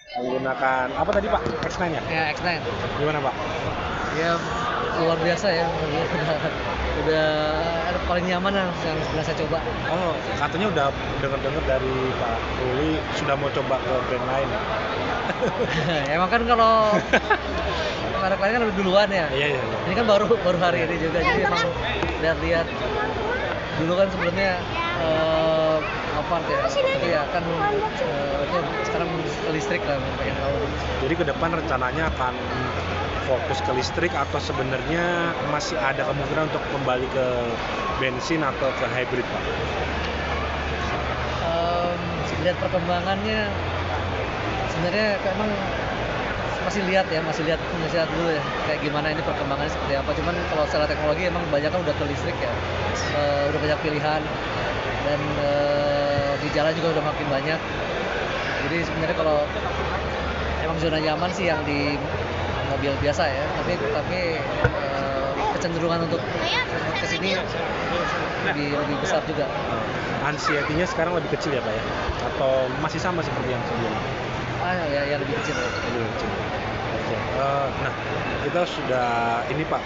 Menggunakan apa tadi Pak? X9 ya? Ya X9. Gimana Pak? Ya luar biasa ya. Udah paling nyaman lah yang pernah saya coba. Oh, katanya udah dengar-dengar dari Pak Ruli sudah mau coba ke brand lain. Emang kan kalau merek lain kan lebih duluan ya. Iya, iya, iya. Ini kan baru hari ini juga, jadi emang lihat-lihat dulu kan sebelumnya Alphard ya, tapi ya kan itu sekarang ke listrik lah, pengen tahu. Jadi ke depan rencananya akan fokus ke listrik atau sebenarnya masih ada kemungkinan untuk kembali ke bensin atau ke hybrid Pak? Lihat perkembangannya sebenarnya emang masih lihat dulu ya kayak gimana ini perkembangannya seperti apa. Cuman kalau secara teknologi emang banyak kan udah ke listrik ya. Udah banyak pilihan dan di jalan juga udah makin banyak. Jadi sebenarnya kalau emang zona nyaman sih yang di mobil biasa ya, tapi kecenderungan untuk kesini lebih besar juga. Anxiety-nya sekarang lebih kecil ya Pak ya? Atau masih sama seperti yang sebelumnya? Ya lebih kecil. Lebih kecil. Oke. Nah, kita sudah ini Pak,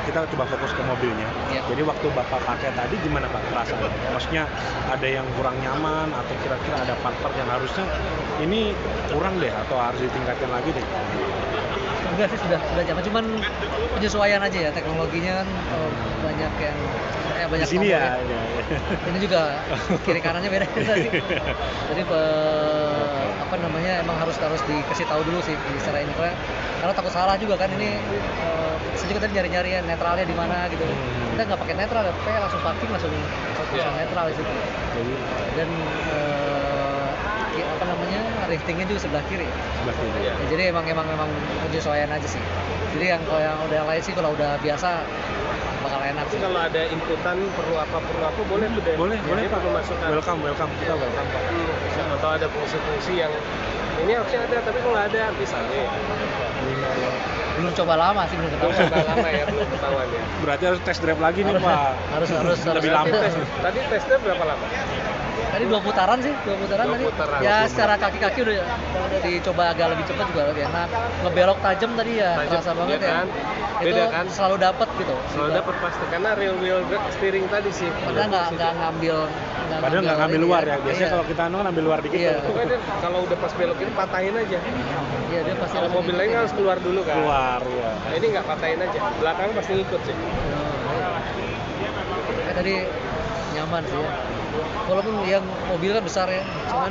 kita coba fokus ke mobilnya. Iya. Jadi waktu Bapak pakai tadi gimana Pak perasaan? Maksudnya ada yang kurang nyaman atau kira-kira ada part-part yang harusnya ini kurang deh atau harus ditingkatkan lagi deh? Enggak sih, sudah nyaman, cuman penyesuaian aja ya teknologinya kan. Banyak yang banyak Di sini ya. ini juga kiri kanannya beda sih. Jadi apa namanya, emang harus dikasih tahu dulu sih secara ini, karena takut salah juga kan ini. Saya juga tadi nyari ya netralnya di mana gitu. Kita nggak pakai netral ya, kayak langsung parking langsung netral di situ. Dan apa namanya, riftingnya juga sebelah kiri. Sebelah kiri. Ya, jadi emang penyesuaian aja sih. Jadi kalau yang udah lain sih, kalau udah biasa bakal enak sih. Kalau ada inputan perlu apa boleh tuh deh. Boleh Pak. Perlu masukkan. Welcome, kita welcome Pak. Atau ada fungsi-fungsi yang ini harusnya ada tapi kok nggak ada misalnya. Belum coba lama sih, belum ketahuan. Coba lama ya, belum ketahuan ya. Berarti harus test drive lagi nih Pak. harus lebih lama. Tadi tesnya berapa lama? Tadi 2 putaran sih, 2 putaran tadi. putaran. Ya secara kaki-kaki udah dicoba agak lebih cepat juga lebih enak. Ngebelok tajam tadi ya, terasa banget ya. Kan? Itu Beda kan? selalu dapat gitu. Selalu dapat pasti karena real wheel steering tadi sih. Padahal nggak ngambil. Padahal nggak ngambil luar ya. Biasanya Iya. kalau kita ngambil luar dikit. Iya. tuh. Pokoknya kalau udah pas belok ini patahin aja. Iya, dia pasti Kalau mobil lain kan harus keluar dulu kan. Keluar ya. Nah, ini nggak patahin aja. Belakang pasti ngikut sih. Kayak tadi nyaman sih ya. Walaupun yang mobil kan besar ya, cuman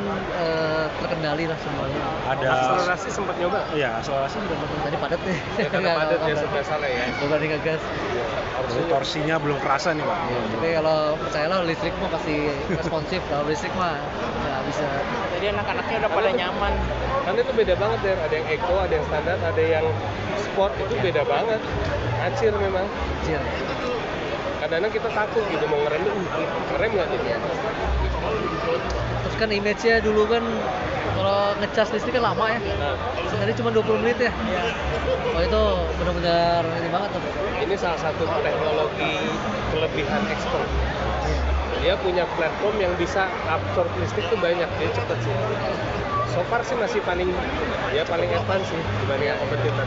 terkendali lah semuanya. Ada Akselerasi sempat nyoba. Iya, akselerasi juga Tadi padat nih. Ya, karena padat ya sudah salah ya. Bukan ngegas. torsinya belum kerasa nih Pak. Tapi kalau percayalah listrik mah pasti responsif. Kalau listrik mah nggak bisa. Jadi anak-anaknya udah pada nyaman. Karena itu beda banget ya. Ada yang eco, ada yang standar, ada yang sport, itu beda banget. Acir memang. Kecil. Kadang-kadang kita takut gitu mau ngerem, ngerem nggak nih? Terus kan image-nya dulu kan kalau ngecas listrik kan lama ya. Nah, Tadi cuma 20 menit ya. Oh itu benar-benar ini banget tuh. ini salah satu teknologi kelebihan Expert. Dia punya platform yang bisa absorb listrik tuh banyak, dia cepet sih. So far sih masih paling advance sih dibanding kompetitor.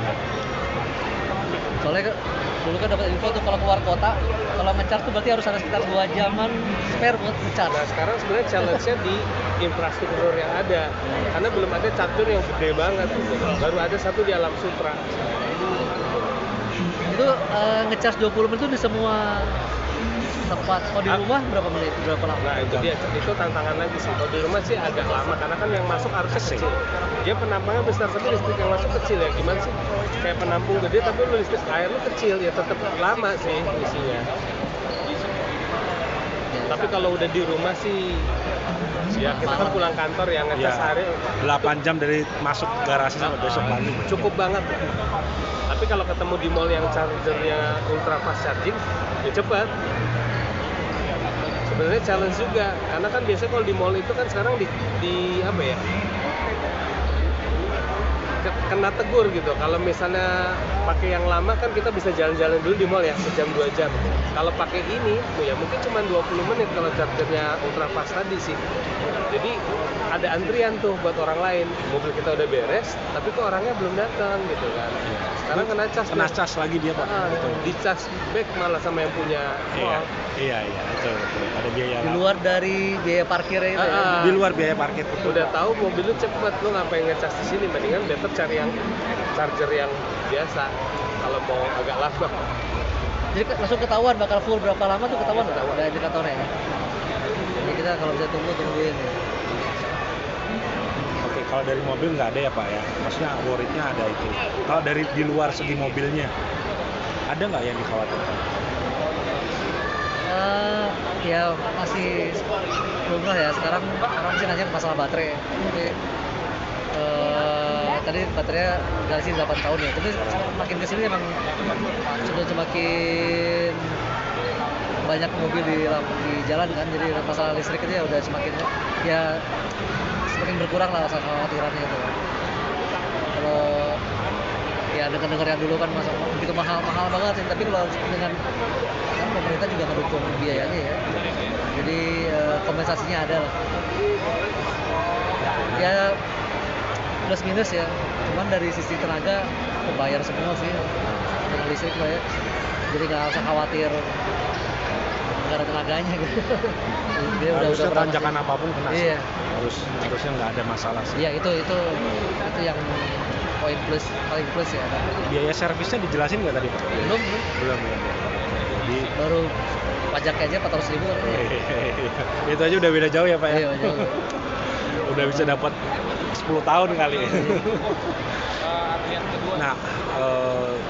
Soalnya dulu kan dapat info tuh kalau keluar kota, kalau ngecas tuh berarti harus ada sekitar 2 jaman spare buat ngecas. Nah sekarang sebenarnya challenge-nya di infrastruktur yang ada, karena belum ada charger yang gede banget gitu. Baru ada satu di Alam Sutra. Itu ngecas 20 menit tuh di semua tempat. Kalau di rumah berapa menit? Berapa lama? Nah itu tantangan lagi sih. Kalau di rumah sih agak lama karena kan yang masuk harus kecil. Dia penampungnya besar tapi listrik yang masuk kecil ya. Gimana sih? Kayak penampung gede tapi lu listrik air lu kecil ya tetap lama sih isinya. Tapi kalau udah di rumah sih ya kita kan pulang kantor ya ngecas hari 8 jam dari masuk garasi sampai besok pagi. cukup banget. Tapi kalau ketemu di mall yang chargernya ultra fast charging ya cepat. Sebenarnya challenge juga karena kan biasanya kalau di mall itu kan sekarang di apa ya kena tegur gitu. Kalau misalnya pakai yang lama kan kita bisa jalan-jalan dulu di mall ya, sejam 2 jam. Kalau pakai ini, ya mungkin cuma 20 menit kalau chargernya ultra fast tadi sih. Jadi ada antrian tuh buat orang lain. Mobil kita udah beres, tapi kok orangnya belum datang gitu kan. Sekarang kena cas lagi dia Pak. Betul. di cas back malah sama yang punya mall. Iya, betul. Ada biaya Di luar dari biaya parkirnya itu ya. di luar biaya parkir. Udah tahu mobil lu cepet, lu ngapain ngecas di sini? Mendingan better cari yang charger yang biasa kalau mau agak lama. Jadi langsung ketahuan bakal full berapa lama tuh ketahuan nggak? Ada indikatornya ya. Jadi kita kalau bisa tungguin ya. Oke, kalau dari mobil nggak ada ya Pak ya? Maksudnya worry-nya ada itu. Kalau dari di luar segi mobilnya, ada nggak yang dikhawatirkan? Ya masih belum lah ya. Sekarang orang sih nanya masalah baterai. Jadi, tadi baterainya Galaxy 8 tahun ya. Tapi makin kesini emang sudah semakin banyak mobil di jalan kan. Jadi masalah listrik itu ya udah semakin berkurang lah rasa khawatirannya itu. Kalau ya dengar yang dulu kan begitu mahal banget sih. Tapi kalau dengan kan pemerintah juga ngedukung biayanya ya. Jadi kompensasinya ada lah. Ya plus minus ya. Cuman dari sisi tenaga bayar semua sih dengan listrik lah ya. Jadi nggak usah khawatir nggak ada tenaganya gitu. Dia Harusnya udah tanjakan apapun kena sih. Iya. Harusnya nggak ada masalah sih. Iya itu yang poin paling plus ya. Biaya servisnya dijelasin nggak tadi Pak? Belum. Jadi Baru pajaknya aja 400.000 kan. itu aja udah beda jauh ya Pak ya? Iya, jauh. Udah bisa dapat 10 tahun kali. Nah,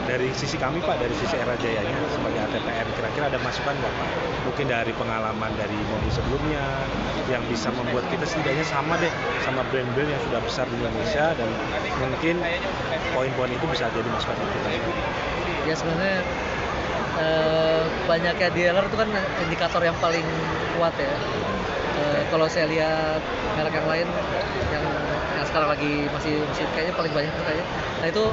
dari sisi kami Pak, dari sisi Era Jayanya sebagai ATPR, kira-kira ada masukan nggak Pak? Mungkin dari pengalaman dari mobil sebelumnya yang bisa membuat kita setidaknya sama deh sama brand-brand yang sudah besar di Indonesia, dan mungkin poin-poin itu bisa jadi masukan untuk kita. Ya sebenarnya banyaknya dealer itu kan indikator yang paling kuat ya. Kalau saya lihat merek yang lain yang sekarang lagi masih kayaknya paling banyak tuh kayaknya. Nah itu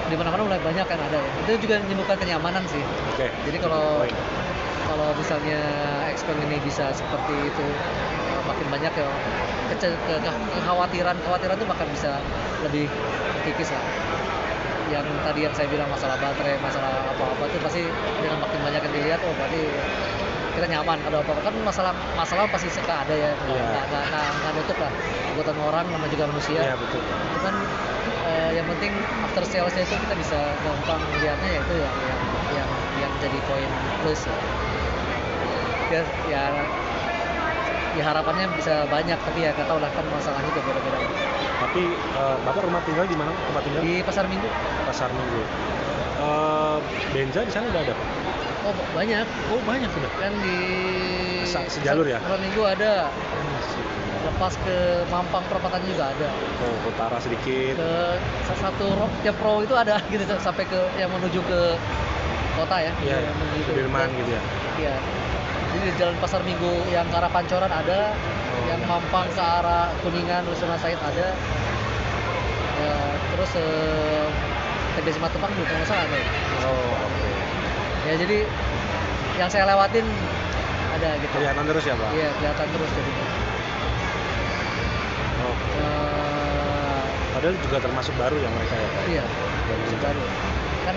di mana-mana mulai banyak kan ada ya. Itu juga menimbulkan kenyamanan sih. Oke. Jadi kalau misalnya Xpeng ini bisa seperti itu makin banyak ya kekhawatiran itu makan bisa lebih tipis lah. Yang tadi yang saya bilang masalah baterai, masalah apa-apa itu pasti dengan makin banyak yang dilihat, oh berarti kita nyaman. Ada apa-apa kan masalah pasti suka ada ya. Nggak nutup lah. Kebutuhan orang namanya juga manusia. Iya betul. Cuman yang penting after salesnya itu kita bisa gampang melihatnya, yaitu yang jadi poin plus ya harapannya bisa banyak, tapi ya nggak tahu lah kan masalahnya itu beda-beda. Tapi Bapak rumah tinggal di mana? Tempat tinggal? Di Pasar Minggu. Pasar Minggu. Benza di sana udah ada Pak? Oh banyak. Oh banyak sudah. Kan di sejalur ya? Pasar Minggu ada. Lepas ke Mampang perempatan juga ada. Oh, utara sedikit. Ke satu tiap pro itu ada gitu sampai ke yang menuju ke kota ya. Iya, menuju Sudirman gitu ya. Iya. Jadi di jalan Pasar Minggu yang ke arah Pancoran ada, yang Mampang ke arah Kuningan, Rusuna Said ada. Ya, terus TBC Matupang juga nggak salah ada. Oh, oke. Ya jadi yang saya lewatin ada gitu. Kelihatan terus ya Pak? Iya, kelihatan terus jadi. Oh. Padahal juga termasuk baru ya mereka ya Pak? Iya, baru. Kan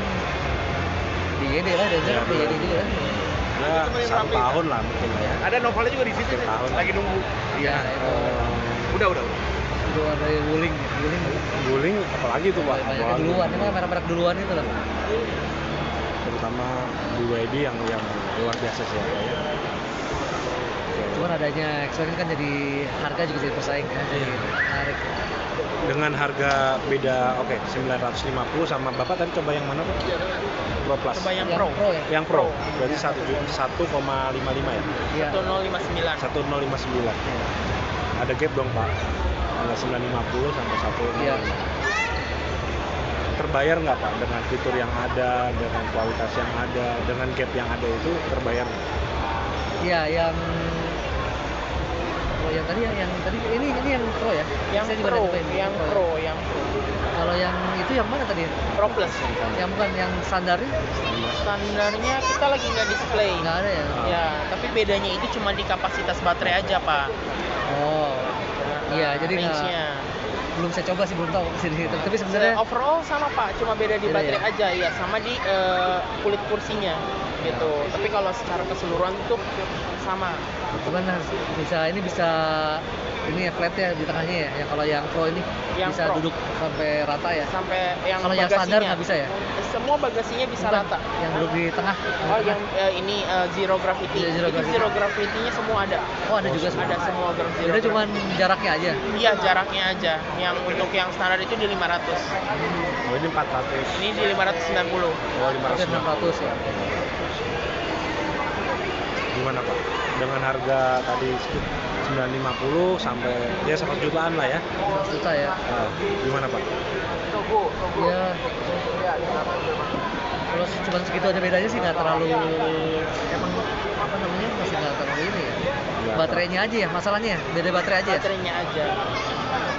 di YD lah, di YD juga kan. Ya, 1 tahun lah mungkin ya. Ada Novalnya juga di situ, Tahun. lagi nunggu. Iya. Udah. Duluan dari Wuling. Guling apalagi tuh Pak? Banyak Apalagi. duluan, ini mah merek-merek duluan itu lah. Terutama BYD yang luar biasa sih ya Pak ya. Cuman adanya Xpeng kan jadi harga juga jadi bersaing ya. Jadi menarik. Dengan harga beda, oke, 950 sama Bapak tadi coba yang mana Pak? Pro Plus. Coba yang Yang Pro. Pro ya. Yang Pro, berarti 1,55 ya? Iya. 1059. 1059. Iya. Ada gap dong Pak, antara 950 sampai 1. Iya. Terbayar nggak Pak dengan fitur yang ada, dengan kualitas yang ada, dengan gap yang ada itu terbayar nggak? Iya, yang tadi ini yang Pro ya. Yang Saya juga Pro, udah nyobain. yang Pro. yang mana tadi? Pro Plus. Yang bukan yang standarnya? Standarnya kita lagi nggak display. Nggak ada ya? Ya, tapi bedanya itu cuma di kapasitas baterai aja, Pak. Oh, iya, jadi nggak, range-nya. belum saya coba sih, belum tahu sini. Tapi sebenarnya Overall sama Pak, cuma beda di Beda baterai ya? aja ya, sama di kulit kursinya gitu. Tapi kalau secara keseluruhan itu sama. cuman bisa ini ya flat ya di tengahnya ya. Yang kalau yang Pro ini Yang bisa Pro. duduk sampai rata ya. Sampai yang Kalau yang standar bagasinya. nggak bisa ya? Semua bagasinya bisa Bukan, rata. yang duduk di tengah. Oh, yang ini zero gravity. Iya, zero Itu gravity. zero gravity-nya semua ada. Oh, ada juga Ada semua zero Jadi gravity. cuman jaraknya aja. Iya, jaraknya aja. Yang untuk yang standar itu di 500. Oh, ini 400. Ini di 590. Oh, Oke, 600 ya. Gimana Pak? Dengan harga tadi 950 sampai ya 1 jutaan lah ya. 100 juta ya. Nah, gimana Pak? Ya. Kalau cuma segitu aja bedanya sih nggak terlalu, emang apa namanya, masih nggak terlalu ini ya. Nggak Baterainya aja ya masalahnya, beda baterai aja ya. Baterainya aja.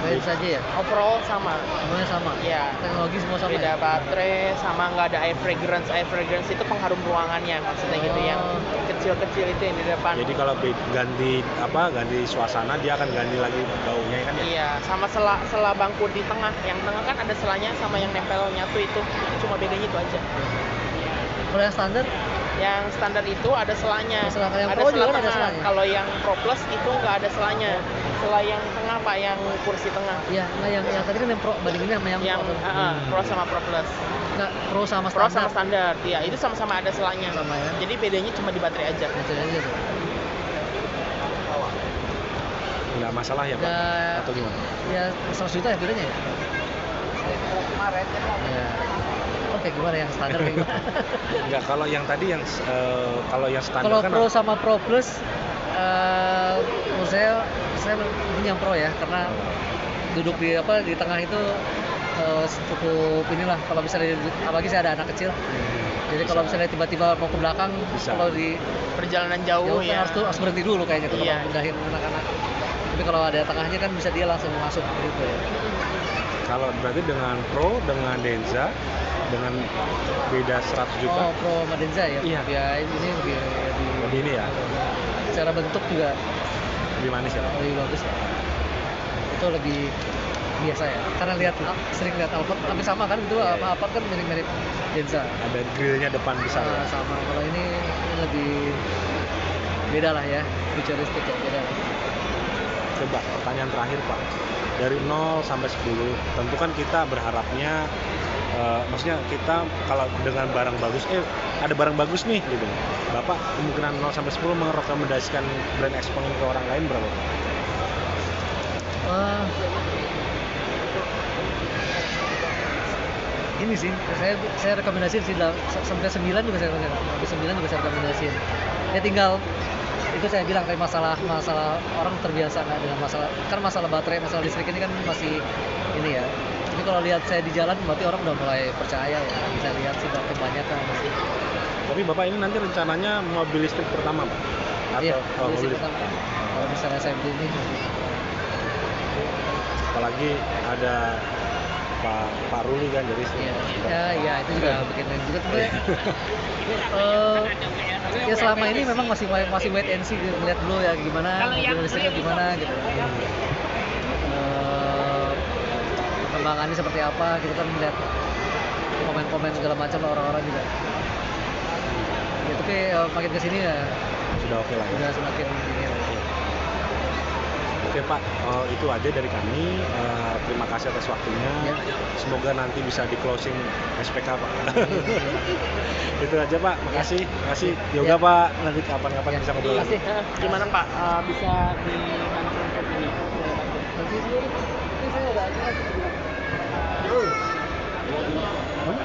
Baterai saja ya. Overall sama. Semuanya sama. Iya. Teknologi semua sama. Beda Ya? baterai, sama nggak ada air fragrance. Air fragrance itu pengharum ruangannya, maksudnya gitu, yang Oh. kecil-kecil itu yang di depan. Jadi kalau ganti suasana dia akan ganti lagi baunya kan ya? Iya, sama sela bangku di tengah. Yang tengah kan ada selanya, sama yang nempel nyatu itu cuma bedanya itu aja. Kalau yang standar, Yang standar itu ada selanya. Ada sela, yang ada Pro sela juga kan ada tengah. selanya? Kalau yang Pro Plus itu nggak ada selanya. Sela yang tengah Pak, yang kursi tengah. ya nggak yang tadi kan yang Pro bandinginnya sama yang Yang Pro. Pro sama Pro Plus. Nggak, Pro sama Pro standar. sama standar, iya itu sama-sama ada selanya. Sama ya. Jadi bedanya cuma di baterai aja. Baterai aja tuh. Nggak masalah ya Pak? Ya, Atau gimana? ya 100 juta ya bedanya ya? Ya. Oke, gimana yang standar kayak gimana? Enggak, kalau yang tadi kalau yang standar Kalau kan Pro sama Pro Plus, menurut saya ini yang Pro ya, karena duduk di tengah itu cukup inilah. Kalau misalnya apalagi saya ada anak kecil, jadi kalau Bisa. misalnya tiba-tiba mau ke belakang, Bisa. kalau di Perjalanan jauh jauh kan ya. harus berhenti dulu kayaknya tuh Iya. kalau mindahin anak-anak. Tapi kalau ada tengahnya kan bisa dia langsung masuk gitu ya. kalau berarti dengan Pro, dengan Denza, dengan beda 100 juta. Oh, Pro sama Denza ya? Iya. Ya ini lebih Lebih ini ya, secara bentuk juga lebih manis ya Pak? lebih bagus ya. Itu lebih biasa ya, karena sering lihat Alphard hampir sama kan, itu Iya, apa kan mirip-mirip Denza. Ada grillnya depan besar ya. Sama. Kalau ini lebih beda lah ya, futuristik ya, beda lah. Coba pertanyaan terakhir Pak, dari 0 sampai 10 tentu kan kita berharapnya maksudnya kita kalau dengan barang bagus ada barang bagus nih gitu, Bapak kemungkinan 0 sampai 10 merekomendasikan brand Xpeng ke orang lain berapa Pak? Ini sih saya rekomendasiin sih sampai 9 juga saya rekomendasiin. Ya tinggal itu saya bilang kayak masalah orang terbiasa nggak dengan masalah baterai, masalah listrik ini kan masih ini ya. Tapi kalau lihat saya di jalan berarti orang udah mulai percaya ya. Saya lihat sih udah kebanyakan masih. Tapi Bapak ini nanti rencananya mobil listrik pertama Pak? Iya, Mobil listrik pertama. Kalau misalnya saya beli ini. apalagi ada Pak Ruli kan jadi Ya itu juga bikin juga tuh. Ya selama ini memang masih wait and see, melihat dulu ya gimana mobil listriknya gimana gitu. Perkembangannya seperti apa, kita kan melihat komen-komen segala macam lah orang-orang juga. Ya tapi makin kesini ya sudah oke lah ya. udah semakin ini lah. Oke Pak, itu aja dari kami. Terima kasih atas waktunya. Ya. Semoga nanti bisa di closing SPK Pak. Itu aja Pak, makasih. Makasih. Yoga Ya. Pak, nanti kapan-kapan Ya, bisa ngobrol lagi. terima kasih. Gimana Pak? Bisa dibantu untuk ini? Nanti dulu, ini saya udah. Hah?